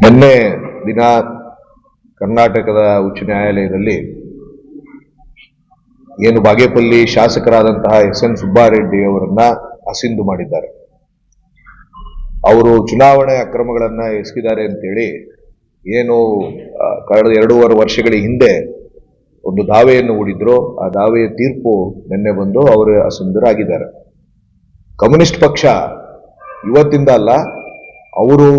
ನಿನ್ನೆ ದಿನ ಕರ್ನಾಟಕದ ಉಚ್ಚ ನ್ಯಾಯಾಲಯದಲ್ಲಿ ಏನು ಬಾಗೇಪಲ್ಲಿ ಶಾಸಕರಾದಂತಹ ಎಸ್.ಎನ್. ಸುಬ್ಬಾರೆಡ್ಡಿ ಅವರನ್ನ ಅಸಿಂಧು ಮಾಡಿದ್ದಾರೆ. ಅವರು ಚುನಾವಣೆ ಅಕ್ರಮಗಳನ್ನ ಎಸಗಿದ್ದಾರೆ ಅಂತೇಳಿ ಏನು ಕಳೆದ 2.5 ವರ್ಷಗಳ ಹಿಂದೆ ಒಂದು ದಾವೆಯನ್ನು ಹೂಡಿದ್ರು. ಆ ದಾವೆಯ ತೀರ್ಪು ನಿನ್ನೆ ಬಂದು ಅವರು ಅಸಿಂಧರಾಗಿದ್ದಾರೆ. ಕಮ್ಯುನಿಸ್ಟ್ ಪಕ್ಷ ಇವತ್ತಿಂದ ಅಲ್ಲ, ಅವರು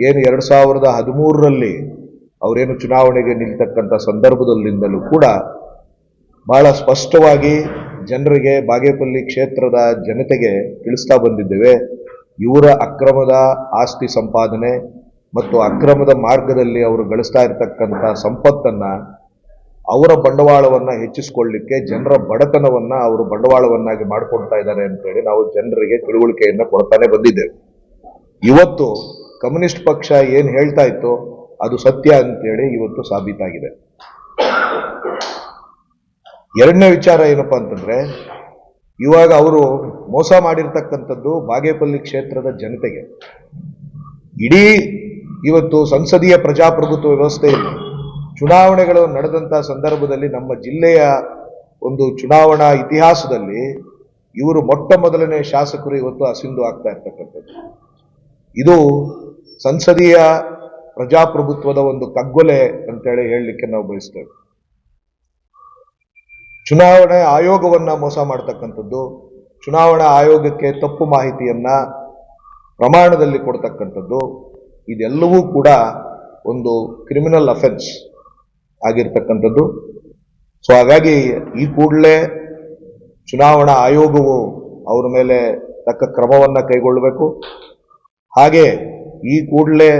ಏನು 2013ರಲ್ಲಿ ಅವರೇನು ಚುನಾವಣೆಗೆ ನಿಲ್ತಕ್ಕಂಥ ಸಂದರ್ಭದಲ್ಲಿಂದಲೂ ಕೂಡ ಬಹಳ ಸ್ಪಷ್ಟವಾಗಿ ಜನರಿಗೆ, ಬಾಗೇಪಲ್ಲಿ ಕ್ಷೇತ್ರದ ಜನತೆಗೆ ತಿಳಿಸ್ತಾ ಬಂದಿದ್ದೇವೆ. ಇವರ ಅಕ್ರಮದ ಆಸ್ತಿ ಸಂಪಾದನೆ ಮತ್ತು ಅಕ್ರಮದ ಮಾರ್ಗದಲ್ಲಿ ಅವರು ಗಳಿಸ್ತಾ ಇರತಕ್ಕಂಥ ಸಂಪತ್ತನ್ನ, ಅವರ ಬಂಡವಾಳವನ್ನ ಹೆಚ್ಚಿಸಿಕೊಳ್ಳಲಿಕ್ಕೆ ಜನರ ಬಡತನವನ್ನ ಅವರು ಬಂಡವಾಳವನ್ನಾಗಿ ಮಾಡಿಕೊಡ್ತಾ ಇದ್ದಾರೆ ಅಂತೇಳಿ ನಾವು ಜನರಿಗೆ ತಿಳುವಳಿಕೆಯನ್ನ ಕೊಡ್ತಾನೆ ಬಂದಿದ್ದೇವೆ. ಇವತ್ತು ಕಮ್ಯುನಿಸ್ಟ್ ಪಕ್ಷ ಏನ್ ಹೇಳ್ತಾ ಇತ್ತು ಅದು ಸತ್ಯ ಅಂತೇಳಿ ಇವತ್ತು ಸಾಬೀತಾಗಿದೆ. ಎರಡನೇ ವಿಚಾರ ಏನಪ್ಪಾ ಅಂತಂದ್ರೆ, ಇವಾಗ ಅವರು ಮೋಸ ಮಾಡಿರ್ತಕ್ಕಂಥದ್ದು ಬಾಗೇಪಲ್ಲಿ ಕ್ಷೇತ್ರದ ಜನತೆಗೆ. ಇಡೀ ಇವತ್ತು ಸಂಸದೀಯ ಪ್ರಜಾಪ್ರಭುತ್ವ ವ್ಯವಸ್ಥೆಯಲ್ಲಿ ಚುನಾವಣೆಗಳು ನಡೆದಂತಹ ಸಂದರ್ಭದಲ್ಲಿ ನಮ್ಮ ಜಿಲ್ಲೆಯ ಒಂದು ಚುನಾವಣಾ ಇತಿಹಾಸದಲ್ಲಿ ಇವರು ಮೊಟ್ಟ ಮೊದಲನೇ ಶಾಸಕರು ಇವತ್ತು ಅಸಿಂಧು ಆಗ್ತಾ ಇರ್ತಕ್ಕಂಥದ್ದು. ಇದು ಸಂಸದೀಯ ಪ್ರಜಾಪ್ರಭುತ್ವದ ಒಂದು ಕಗ್ಗೊಲೆ ಅಂತೇಳಿ ಹೇಳಲಿಕ್ಕೆ ನಾವು ಬಯಸ್ತೇವೆ. ಚುನಾವಣೆ ಆಯೋಗವನ್ನ ಮೋಸ ಮಾಡತಕ್ಕಂಥದ್ದು, ಚುನಾವಣಾ ಆಯೋಗಕ್ಕೆ ತಪ್ಪು ಮಾಹಿತಿಯನ್ನ ಪ್ರಮಾಣದಲ್ಲಿ ಕೊಡ್ತಕ್ಕಂಥದ್ದು, ಇದೆಲ್ಲವೂ ಕೂಡ ಒಂದು ಕ್ರಿಮಿನಲ್ ಅಫೆನ್ಸ್ ಆಗಿರ್ತಕ್ಕಂಥದ್ದು. ಸೊ ಹಾಗಾಗಿ ಈ ಕೂಡಲೇ ಚುನಾವಣಾ ಆಯೋಗವು ಅವರ ಮೇಲೆ ತಕ್ಕ ಕ್ರಮವನ್ನ ಕೈಗೊಳ್ಳಬೇಕು. ಹಾಗೆ ಈ ಕೂಡಲೇ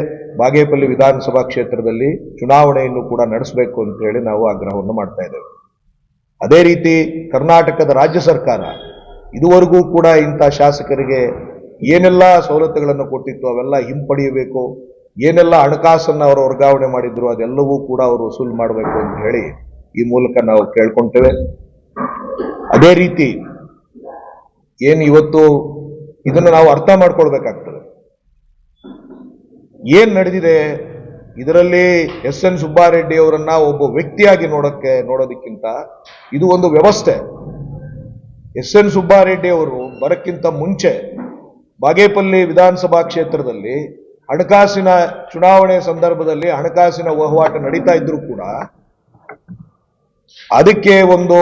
ಬಾಗೇಪಲ್ಲಿ ವಿಧಾನಸಭಾ ಕ್ಷೇತ್ರದಲ್ಲಿ ಚುನಾವಣೆಯನ್ನು ಕೂಡ ನಡೆಸಬೇಕು ಅಂತ ಹೇಳಿ ನಾವು ಆಗ್ರಹವನ್ನು ಮಾಡ್ತಾ ಇದ್ದೇವೆ. ಅದೇ ರೀತಿ ಕರ್ನಾಟಕದ ರಾಜ್ಯ ಸರ್ಕಾರ ಇದುವರೆಗೂ ಕೂಡ ಇಂಥ ಶಾಸಕರಿಗೆ ಏನೆಲ್ಲ ಸವಲತ್ತುಗಳನ್ನು ಕೊಟ್ಟಿತ್ತು ಅವೆಲ್ಲ ಹಿಂಪಡೆಯಬೇಕು, ಏನೆಲ್ಲ ಹಣಕಾಸನ್ನು ಅವರು ವರ್ಗಾವಣೆ ಮಾಡಿದ್ರು ಅದೆಲ್ಲವೂ ಕೂಡ ಅವರು ವಸೂಲು ಮಾಡಬೇಕು ಅಂತ ಹೇಳಿ ಈ ಮೂಲಕ ನಾವು ಕೇಳ್ಕೊಳ್ತೇವೆ. ಅದೇ ರೀತಿ ಏನು ಇವತ್ತು ಇದನ್ನು ನಾವು ಅರ್ಥ ಮಾಡ್ಕೊಳ್ಬೇಕಾಗ್ತದೆ. ಏನ್ ನಡೆದಿದೆ ಇದರಲ್ಲಿ ಎಸ್.ಎನ್. ಸುಬ್ಬಾರೆಡ್ಡಿ ಅವರನ್ನ ಒಬ್ಬ ವ್ಯಕ್ತಿಯಾಗಿ ನೋಡೋದಕ್ಕಿಂತ ಇದು ಒಂದು ವ್ಯವಸ್ಥೆ. ಎಸ್.ಎನ್. ಸುಬ್ಬಾರೆಡ್ಡಿ ಅವರು ಬರಕ್ಕಿಂತ ಮುಂಚೆ ಬಾಗೇಪಲ್ಲಿ ವಿಧಾನಸಭಾ ಕ್ಷೇತ್ರದಲ್ಲಿ ಹಣಕಾಸಿನ ಚುನಾವಣೆ ಸಂದರ್ಭದಲ್ಲಿ ಹಣಕಾಸಿನ ವಹಿವಾಟು ನಡೀತಾ ಇದ್ರು ಕೂಡ ಅದಕ್ಕೆ ಒಂದು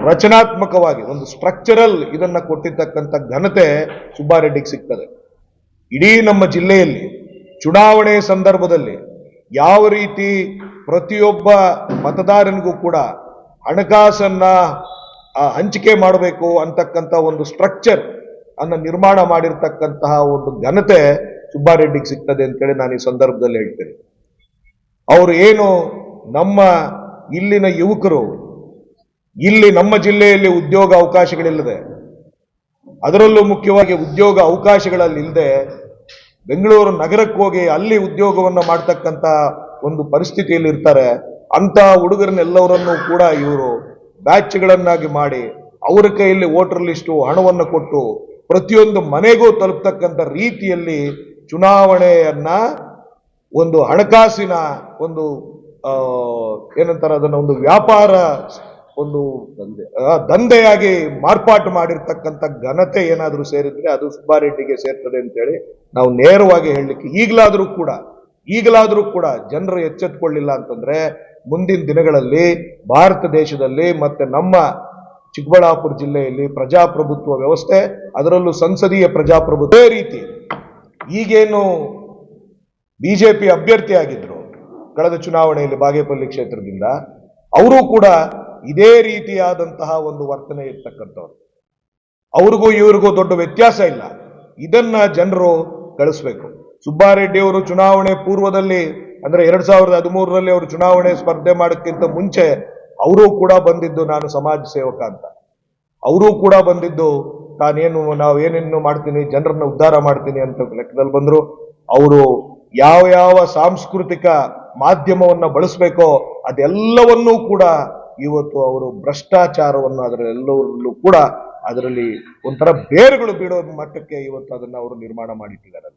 ರಚನಾತ್ಮಕವಾಗಿ ಒಂದು ಸ್ಟ್ರಕ್ಚರಲ್ ಇದನ್ನ ಕೊಟ್ಟಿರ್ತಕ್ಕಂಥ ಘನತೆ ಸುಬ್ಬಾರೆಡ್ಡಿಗೆ ಸಿಗ್ತದೆ. ಇಡೀ ನಮ್ಮ ಜಿಲ್ಲೆಯಲ್ಲಿ ಚುನಾವಣೆ ಸಂದರ್ಭದಲ್ಲಿ ಯಾವ ರೀತಿ ಪ್ರತಿಯೊಬ್ಬ ಮತದಾರನಿಗೂ ಕೂಡ ಹಣಕಾಸನ್ನ ಹಂಚಿಕೆ ಮಾಡಬೇಕು ಅಂತಕ್ಕಂಥ ಒಂದು ಸ್ಟ್ರಕ್ಚರ್ ಅನ್ನ ನಿರ್ಮಾಣ ಮಾಡಿರ್ತಕ್ಕಂತಹ ಒಂದು ಘನತೆ ಸುಬ್ಬಾರೆಡ್ಡಿಗೆ ಸಿಗ್ತದೆ ಅಂತೇಳಿ ನಾನು ಈ ಸಂದರ್ಭದಲ್ಲಿ ಹೇಳ್ತೇನೆ. ಅವರು ಏನು ನಮ್ಮ ಇಲ್ಲಿನ ಯುವಕರು ಇಲ್ಲಿ ನಮ್ಮ ಜಿಲ್ಲೆಯಲ್ಲಿ ಉದ್ಯೋಗ ಅವಕಾಶಗಳಿಲ್ಲದೆ, ಅದರಲ್ಲೂ ಮುಖ್ಯವಾಗಿ ಉದ್ಯೋಗ ಅವಕಾಶಗಳಲ್ಲಿ ಇಲ್ಲದೆ ಬೆಂಗಳೂರು ನಗರಕ್ಕೆ ಹೋಗಿ ಅಲ್ಲಿ ಉದ್ಯೋಗವನ್ನ ಮಾಡ್ತಕ್ಕಂಥ ಒಂದು ಪರಿಸ್ಥಿತಿಯಲ್ಲಿ ಇರ್ತಾರೆ. ಅಂತ ಹುಡುಗರನ್ನೆಲ್ಲವರನ್ನೂ ಕೂಡ ಇವರು ಬ್ಯಾಚ್ಗಳನ್ನಾಗಿ ಮಾಡಿ ಅವರ ಕೈಯಲ್ಲಿ ವೋಟರ್ ಲಿಸ್ಟು ಹಣವನ್ನು ಕೊಟ್ಟು ಪ್ರತಿಯೊಂದು ಮನೆಗೂ ತಲುಪತಕ್ಕಂಥ ರೀತಿಯಲ್ಲಿ ಚುನಾವಣೆಯನ್ನ ಒಂದು ಹಣಕಾಸಿನ ಒಂದು ಏನಂತಾರೆ ಅದನ್ನ ಒಂದು ವ್ಯಾಪಾರ ಒಂದು ದಂಧೆಯಾಗಿ ಮಾರ್ಪಾಟು ಮಾಡಿರ್ತಕ್ಕಂಥ ಘನತೆ ಏನಾದರೂ ಸೇರಿದ್ರೆ ಅದು ಸುಬ್ಬಾರೆಡ್ಡಿಗೆ ಸೇರ್ತದೆ ಅಂತೇಳಿ ನಾವು ನೇರವಾಗಿ ಹೇಳಲಿಕ್ಕೆ ಈಗಲಾದರೂ ಕೂಡ ಜನರು ಎಚ್ಚೆತ್ತುಕೊಳ್ಳಿಲ್ಲ ಅಂತಂದ್ರೆ ಮುಂದಿನ ದಿನಗಳಲ್ಲಿ ಭಾರತ ದೇಶದಲ್ಲಿ ಮತ್ತೆ ನಮ್ಮ ಚಿಕ್ಕಬಳ್ಳಾಪುರ ಜಿಲ್ಲೆಯಲ್ಲಿ ಪ್ರಜಾಪ್ರಭುತ್ವ ವ್ಯವಸ್ಥೆ, ಅದರಲ್ಲೂ ಸಂಸದೀಯ ಪ್ರಜಾಪ್ರಭುತ್ವ ರೀತಿ ಈಗೇನು ಬಿಜೆಪಿ ಅಭ್ಯರ್ಥಿ ಆಗಿದ್ರು ಕಳೆದ ಚುನಾವಣೆಯಲ್ಲಿ ಬಾಗೇಪಲ್ಲಿ ಕ್ಷೇತ್ರದಿಂದ, ಅವರು ಕೂಡ ಇದೇ ರೀತಿಯಾದಂತಹ ಒಂದು ವರ್ತನೆ ಇರ್ತಕ್ಕಂಥವ್ರು. ಅವ್ರಿಗೂ ಇವ್ರಿಗೂ ದೊಡ್ಡ ವ್ಯತ್ಯಾಸ ಇಲ್ಲ. ಇದನ್ನ ಜನರು ಕಳಿಸ್ಬೇಕು. ಸುಬ್ಬಾರೆಡ್ಡಿ ಅವರು ಚುನಾವಣೆ ಪೂರ್ವದಲ್ಲಿ ಅಂದ್ರೆ 2013ರಲ್ಲಿ ಅವರು ಚುನಾವಣೆ ಸ್ಪರ್ಧೆ ಮಾಡೋಕ್ಕಿಂತ ಮುಂಚೆ ಅವರೂ ಕೂಡ ಬಂದಿದ್ದು ನಾನು ಸಮಾಜ ಸೇವಕ ಅಂತ, ಅವರೂ ಕೂಡ ಬಂದಿದ್ದು ನಾವೇನೇನು ಮಾಡ್ತೀನಿ, ಜನರನ್ನ ಉದ್ಧಾರ ಮಾಡ್ತೀನಿ ಅಂತ ಲೆಕ್ಕದಲ್ಲಿ ಬಂದ್ರು. ಅವರು ಯಾವ ಸಾಂಸ್ಕೃತಿಕ ಮಾಧ್ಯಮವನ್ನ ಬಳಸಬೇಕೋ ಅದೆಲ್ಲವನ್ನೂ ಕೂಡ ಇವತ್ತು ಅವರು ಭ್ರಷ್ಟಾಚಾರವನ್ನು ಅದರೆಲ್ಲವರಲ್ಲೂ ಕೂಡ ಅದರಲ್ಲಿ ಒಂಥರ ಬೇರುಗಳು ಬೀಳೋ ಮಟ್ಟಕ್ಕೆ ಇವತ್ತು ಅದನ್ನ ಅವರು ನಿರ್ಮಾಣ ಮಾಡಿಟ್ಟಿದ್ದಾರೆ.